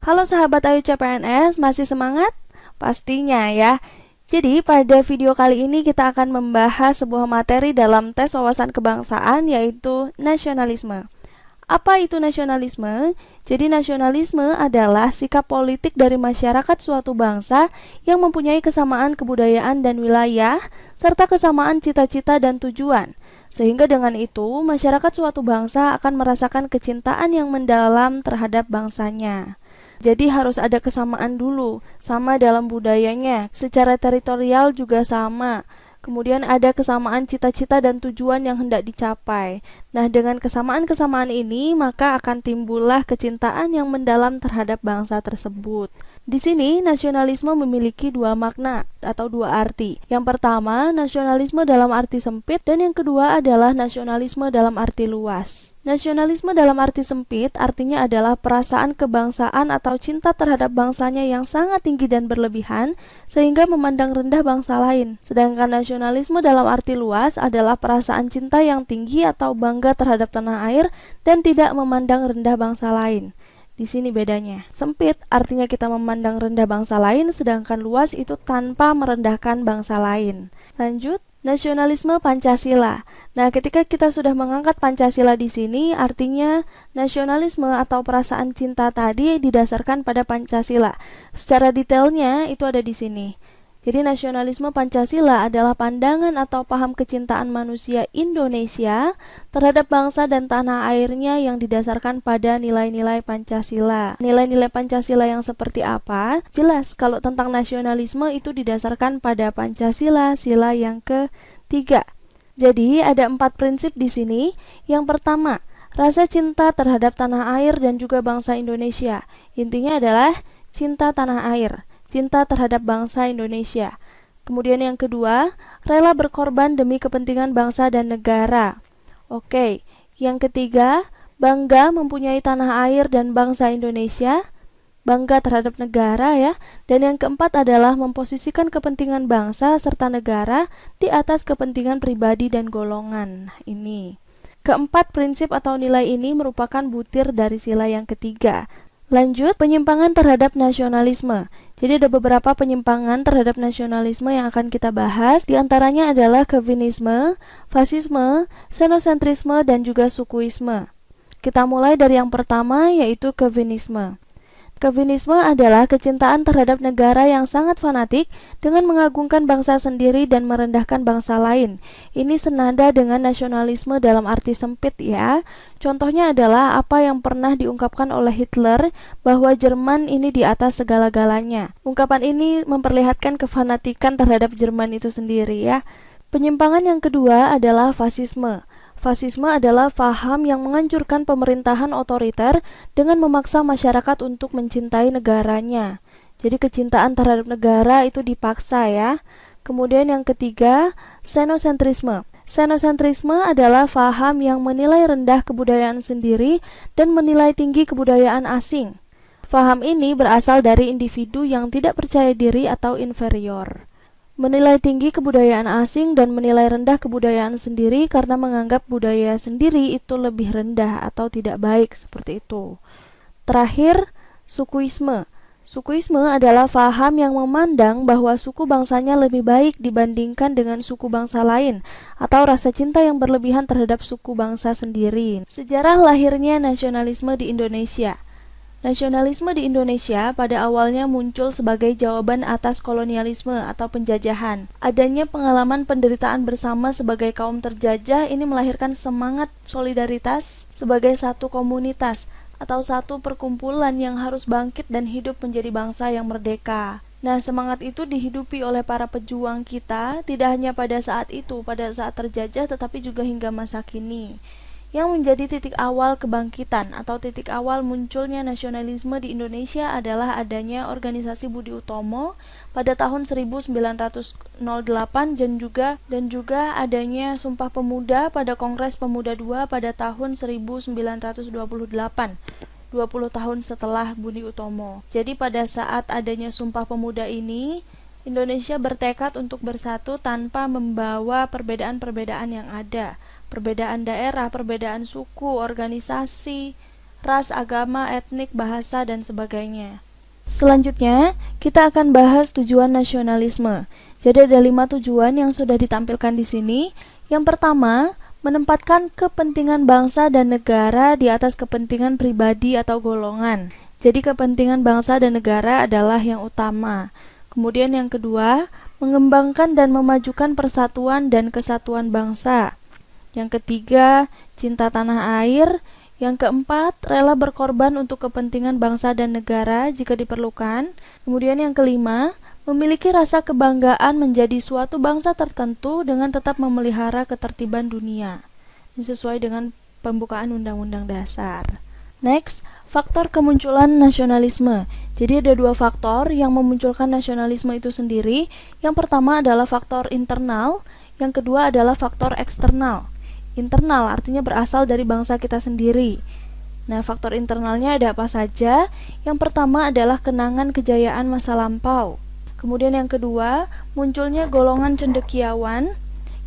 Halo sahabat Ayu CPNS, masih semangat? Pastinya ya. Jadi pada video kali ini kita akan membahas sebuah materi dalam tes wawasan kebangsaan, yaitu nasionalisme. Apa itu nasionalisme? Jadi nasionalisme adalah sikap politik dari masyarakat suatu bangsa yang mempunyai kesamaan kebudayaan dan wilayah, serta kesamaan cita-cita dan tujuan. Sehingga dengan itu, masyarakat suatu bangsa akan merasakan kecintaan yang mendalam terhadap bangsanya. Jadi harus ada kesamaan dulu, sama dalam budayanya, secara teritorial juga sama. Kemudian ada kesamaan cita-cita dan tujuan yang hendak dicapai. Nah, dengan kesamaan-kesamaan ini, maka akan timbullah kecintaan yang mendalam terhadap bangsa tersebut. Di sini, nasionalisme memiliki dua makna atau dua arti. Yang pertama, nasionalisme dalam arti sempit, dan yang kedua adalah nasionalisme dalam arti luas. Nasionalisme dalam arti sempit artinya adalah perasaan kebangsaan atau cinta terhadap bangsanya yang sangat tinggi dan berlebihan, sehingga memandang rendah bangsa lain. Sedangkan nasionalisme dalam arti luas adalah perasaan cinta yang tinggi atau bangga terhadap tanah air dan tidak memandang rendah bangsa lain. Di sini bedanya. Sempit artinya kita memandang rendah bangsa lain, sedangkan luas itu tanpa merendahkan bangsa lain. Lanjut, nasionalisme Pancasila. Nah, ketika kita sudah mengangkat Pancasila di sini, artinya nasionalisme atau perasaan cinta tadi didasarkan pada Pancasila. Secara detailnya itu ada di sini. Jadi nasionalisme Pancasila adalah pandangan atau paham kecintaan manusia Indonesia terhadap bangsa dan tanah airnya yang didasarkan pada nilai-nilai Pancasila. Nilai-nilai Pancasila yang seperti apa? Jelas kalau tentang nasionalisme itu didasarkan pada Pancasila, sila yang ketiga. Jadi ada 4 prinsip di sini. Yang pertama, rasa cinta terhadap tanah air dan juga bangsa Indonesia. Intinya adalah cinta tanah air, cinta terhadap bangsa Indonesia. Kemudian yang kedua, rela berkorban demi kepentingan bangsa dan negara. Oke, yang ketiga, bangga mempunyai tanah air dan bangsa Indonesia, bangga terhadap negara ya. Dan yang keempat adalah memposisikan kepentingan bangsa serta negara di atas kepentingan pribadi dan golongan. Ini. Keempat prinsip atau nilai ini merupakan butir dari sila yang ketiga. Lanjut, penyimpangan terhadap nasionalisme. Jadi ada beberapa penyimpangan terhadap nasionalisme yang akan kita bahas. Di antaranya adalah Calvinisme, fasisme, xenocentrisme, dan juga sukuisme. Kita mulai dari yang pertama, yaitu Calvinisme. Calvinisme adalah kecintaan terhadap negara yang sangat fanatik dengan mengagungkan bangsa sendiri dan merendahkan bangsa lain. Ini senada dengan nasionalisme dalam arti sempit ya. Contohnya adalah apa yang pernah diungkapkan oleh Hitler bahwa Jerman ini di atas segala-galanya. Ungkapan ini memperlihatkan kefanatikan terhadap Jerman itu sendiri ya. Penyimpangan yang kedua adalah fasisme. Fasisme adalah paham yang menganjurkan pemerintahan otoriter dengan memaksa masyarakat untuk mencintai negaranya. Jadi kecintaan terhadap negara itu dipaksa ya. Kemudian yang ketiga, xenocentrisme. Xenocentrisme adalah paham yang menilai rendah kebudayaan sendiri dan menilai tinggi kebudayaan asing. Paham ini berasal dari individu yang tidak percaya diri atau inferior. Menilai tinggi kebudayaan asing dan menilai rendah kebudayaan sendiri karena menganggap budaya sendiri itu lebih rendah atau tidak baik, seperti itu. Terakhir, sukuisme. Sukuisme adalah paham yang memandang bahwa suku bangsanya lebih baik dibandingkan dengan suku bangsa lain, atau rasa cinta yang berlebihan terhadap suku bangsa sendiri. Sejarah lahirnya nasionalisme di Indonesia. Nasionalisme di Indonesia pada awalnya muncul sebagai jawaban atas kolonialisme atau penjajahan. Adanya pengalaman penderitaan bersama sebagai kaum terjajah ini melahirkan semangat solidaritas sebagai satu komunitas atau satu perkumpulan yang harus bangkit dan hidup menjadi bangsa yang merdeka. Nah, semangat itu dihidupi oleh para pejuang kita tidak hanya pada saat itu, pada saat terjajah, tetapi juga hingga masa kini. Yang menjadi titik awal kebangkitan atau titik awal munculnya nasionalisme di Indonesia adalah adanya organisasi Budi Utomo pada tahun 1908 dan juga adanya Sumpah Pemuda pada Kongres Pemuda II pada tahun 1928. 20 tahun setelah Budi Utomo. Jadi pada saat adanya Sumpah Pemuda ini, Indonesia bertekad untuk bersatu tanpa membawa perbedaan-perbedaan yang ada. Perbedaan daerah, perbedaan suku, organisasi, ras, agama, etnik, bahasa, dan sebagainya. Selanjutnya, kita akan bahas tujuan nasionalisme. Jadi ada 5 tujuan yang sudah ditampilkan di sini. Yang pertama, menempatkan kepentingan bangsa dan negara di atas kepentingan pribadi atau golongan. Jadi kepentingan bangsa dan negara adalah yang utama. Kemudian yang kedua, mengembangkan dan memajukan persatuan dan kesatuan bangsa. Yang ketiga, cinta tanah air. Yang keempat, rela berkorban untuk kepentingan bangsa dan negara jika diperlukan. Kemudian yang kelima, memiliki rasa kebanggaan menjadi suatu bangsa tertentu dengan tetap memelihara ketertiban dunia. Ini sesuai dengan pembukaan Undang-Undang Dasar. Next, faktor kemunculan nasionalisme. Jadi ada 2 faktor yang memunculkan nasionalisme itu sendiri. Yang pertama adalah faktor internal, yang kedua adalah faktor eksternal. Internal artinya berasal dari bangsa kita sendiri. Nah, faktor internalnya ada apa saja? Yang pertama adalah kenangan kejayaan masa lampau. Kemudian yang kedua, munculnya golongan cendekiawan.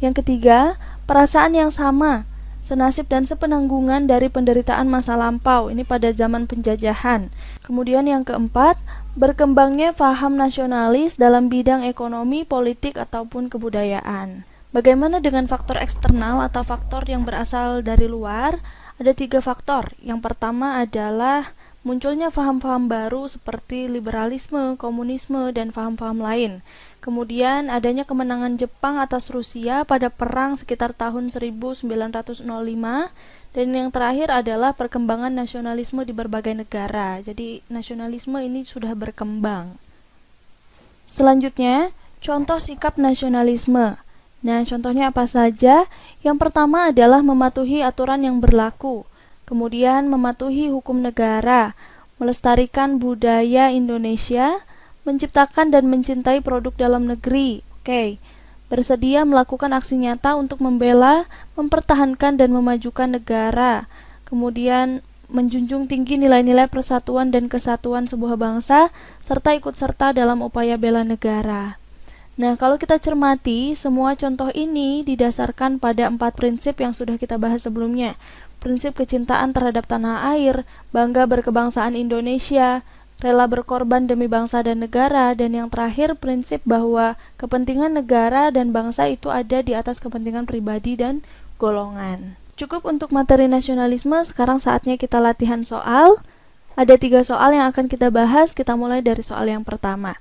Yang ketiga, perasaan yang sama, senasib dan sepenanggungan dari penderitaan masa lampau, ini pada zaman penjajahan. Kemudian yang keempat, berkembangnya paham nasionalis dalam bidang ekonomi, politik, ataupun kebudayaan. Bagaimana dengan faktor eksternal atau faktor yang berasal dari luar? Ada 3 faktor. Yang pertama adalah munculnya paham-paham baru seperti liberalisme, komunisme, dan paham-paham lain. Kemudian adanya kemenangan Jepang atas Rusia pada perang sekitar tahun 1905. Dan yang terakhir adalah perkembangan nasionalisme di berbagai negara. Jadi nasionalisme ini sudah berkembang. Selanjutnya, contoh sikap nasionalisme. Nah, contohnya apa saja? Yang pertama adalah mematuhi aturan yang berlaku. Kemudian mematuhi hukum negara, melestarikan budaya Indonesia, menciptakan dan mencintai produk dalam negeri. Bersedia melakukan aksi nyata untuk membela, mempertahankan dan memajukan negara. Kemudian menjunjung tinggi nilai-nilai persatuan dan kesatuan sebuah bangsa, serta ikut serta dalam upaya bela negara. Nah, kalau kita cermati, semua contoh ini didasarkan pada 4 prinsip yang sudah kita bahas sebelumnya. Prinsip kecintaan terhadap tanah air, bangga berkebangsaan Indonesia, rela berkorban demi bangsa dan negara, dan yang terakhir prinsip bahwa kepentingan negara dan bangsa itu ada di atas kepentingan pribadi dan golongan. Cukup untuk materi nasionalisme, sekarang saatnya kita latihan soal. Ada 3 soal yang akan kita bahas, kita mulai dari soal yang pertama.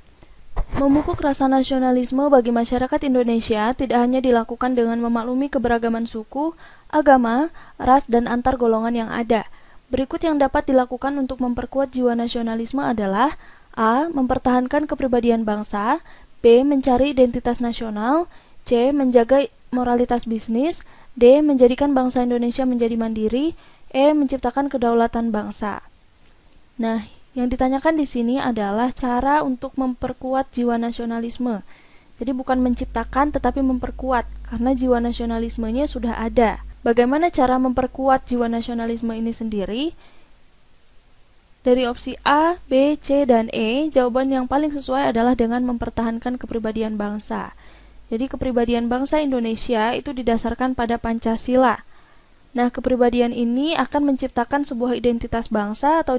Memupuk rasa nasionalisme bagi masyarakat Indonesia tidak hanya dilakukan dengan memaklumi keberagaman suku, agama, ras, dan antar golongan yang ada. Berikut yang dapat dilakukan untuk memperkuat jiwa nasionalisme adalah A. Mempertahankan kepribadian bangsa, B. Mencari identitas nasional, C. Menjaga moralitas bisnis, D. Menjadikan bangsa Indonesia menjadi mandiri, E. Menciptakan kedaulatan bangsa. Nah, yang ditanyakan di sini adalah cara untuk memperkuat jiwa nasionalisme. Jadi bukan menciptakan tetapi memperkuat, karena jiwa nasionalismenya sudah ada. Bagaimana cara memperkuat jiwa nasionalisme ini sendiri? Dari opsi A, B, C, dan E, jawaban yang paling sesuai adalah dengan mempertahankan kepribadian bangsa. Jadi kepribadian bangsa Indonesia itu didasarkan pada Pancasila. Nah, kepribadian ini akan menciptakan sebuah identitas bangsa atau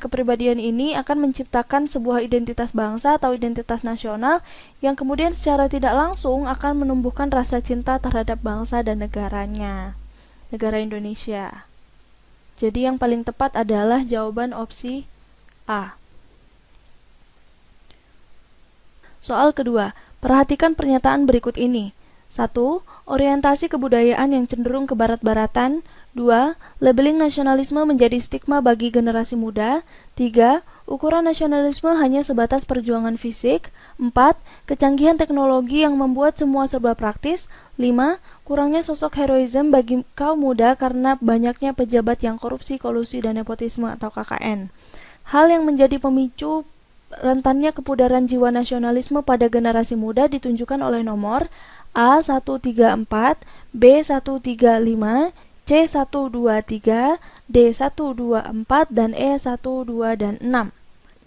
kepribadian ini akan menciptakan sebuah identitas bangsa atau identitas nasional yang kemudian secara tidak langsung akan menumbuhkan rasa cinta terhadap bangsa dan negaranya, negara Indonesia. Jadi yang paling tepat adalah jawaban opsi A. Soal kedua, perhatikan pernyataan berikut ini. 1. Orientasi kebudayaan yang cenderung ke barat-baratan. 2. Labeling nasionalisme menjadi stigma bagi generasi muda. 3. Ukuran nasionalisme hanya sebatas perjuangan fisik. 4. Kecanggihan teknologi yang membuat semua serba praktis. 5. Kurangnya sosok heroisme bagi kaum muda karena banyaknya pejabat yang korupsi, kolusi, dan nepotisme atau KKN. Hal yang menjadi pemicu rentannya kepudaran jiwa nasionalisme pada generasi muda ditunjukkan oleh nomor A134, B135, C123, D124, dan E12 dan 6.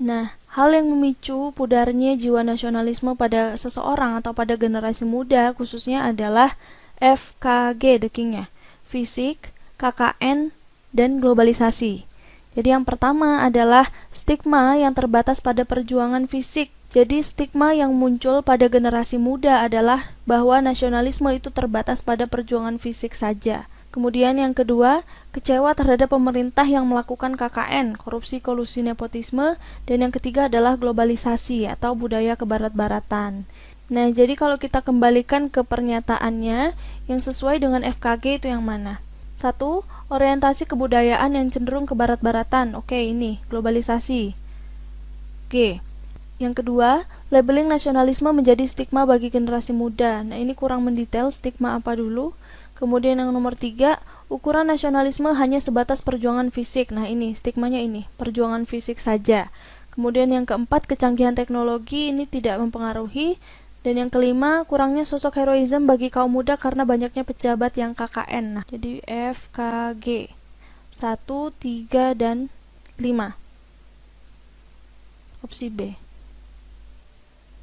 Nah, hal yang memicu pudarnya jiwa nasionalisme pada seseorang atau pada generasi muda khususnya adalah FKG dekingnya, fisik, KKN, dan globalisasi. Jadi yang pertama adalah stigma yang terbatas pada perjuangan fisik. Jadi stigma yang muncul pada generasi muda adalah bahwa nasionalisme itu terbatas pada perjuangan fisik saja. Kemudian yang kedua, kecewa terhadap pemerintah yang melakukan KKN, korupsi, kolusi, nepotisme. Dan yang ketiga adalah globalisasi atau budaya kebarat-baratan. Nah, jadi kalau kita kembalikan ke pernyataannya, yang sesuai dengan FKG itu yang mana? 1. Orientasi kebudayaan yang cenderung ke barat-baratan. Oke, ini globalisasi. G. Yang kedua, labeling nasionalisme menjadi stigma bagi generasi muda. Nah, ini kurang mendetail stigma apa dulu. Kemudian yang nomor 3, ukuran nasionalisme hanya sebatas perjuangan fisik. Nah, ini stigmanya ini, perjuangan fisik saja. Kemudian yang keempat, kecanggihan teknologi ini tidak mempengaruhi. Dan yang kelima, kurangnya sosok heroisme bagi kaum muda karena banyaknya pejabat yang KKN. Nah, jadi FKG 1, 3, dan 5. Opsi B.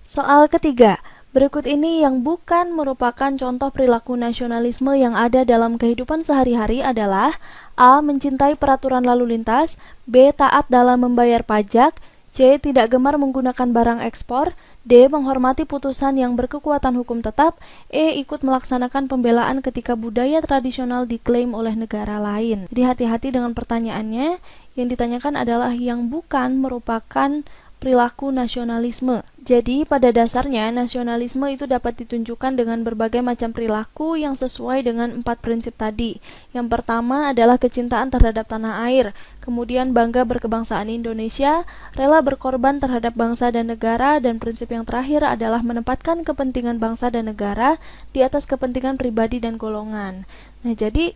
Soal ketiga, berikut ini yang bukan merupakan contoh perilaku nasionalisme yang ada dalam kehidupan sehari-hari adalah A. Mencintai peraturan lalu lintas, B. Taat dalam membayar pajak, C. Tidak gemar menggunakan barang ekspor, D. Menghormati putusan yang berkekuatan hukum tetap, E. Ikut melaksanakan pembelaan ketika budaya tradisional diklaim oleh negara lain. Jadi hati-hati dengan pertanyaannya, yang ditanyakan adalah yang bukan merupakan perilaku nasionalisme. Jadi pada dasarnya nasionalisme itu dapat ditunjukkan dengan berbagai macam perilaku yang sesuai dengan 4 prinsip tadi. Yang pertama adalah kecintaan terhadap tanah air, kemudian bangga berkebangsaan Indonesia, rela berkorban terhadap bangsa dan negara, dan prinsip yang terakhir adalah menempatkan kepentingan bangsa dan negara di atas kepentingan pribadi dan golongan. Nah, jadi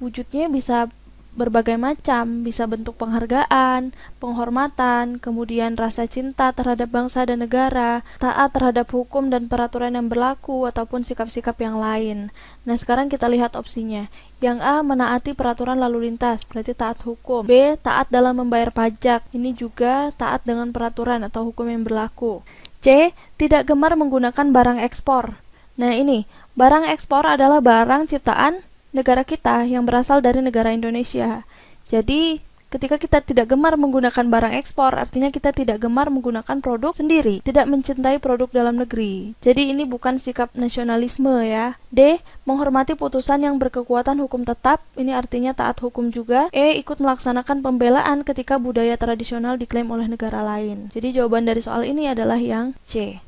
wujudnya bisa berbagai macam, bisa bentuk penghargaan, penghormatan, kemudian rasa cinta terhadap bangsa dan negara, taat terhadap hukum dan peraturan yang berlaku, ataupun sikap-sikap yang lain. Nah, sekarang kita lihat opsinya. Yang A, menaati peraturan lalu lintas, berarti taat hukum. B, taat dalam membayar pajak, ini juga taat dengan peraturan atau hukum yang berlaku. C, tidak gemar menggunakan barang ekspor. Nah, ini, barang ekspor adalah barang ciptaan negara kita yang berasal dari negara Indonesia. Jadi, ketika kita tidak gemar menggunakan barang ekspor, artinya kita tidak gemar menggunakan produk sendiri, tidak mencintai produk dalam negeri. Jadi ini bukan sikap nasionalisme ya. D. Menghormati putusan yang berkekuatan hukum tetap, ini artinya taat hukum juga. E. Ikut melaksanakan pembelaan ketika budaya tradisional diklaim oleh negara lain. Jadi jawaban dari soal ini adalah yang C.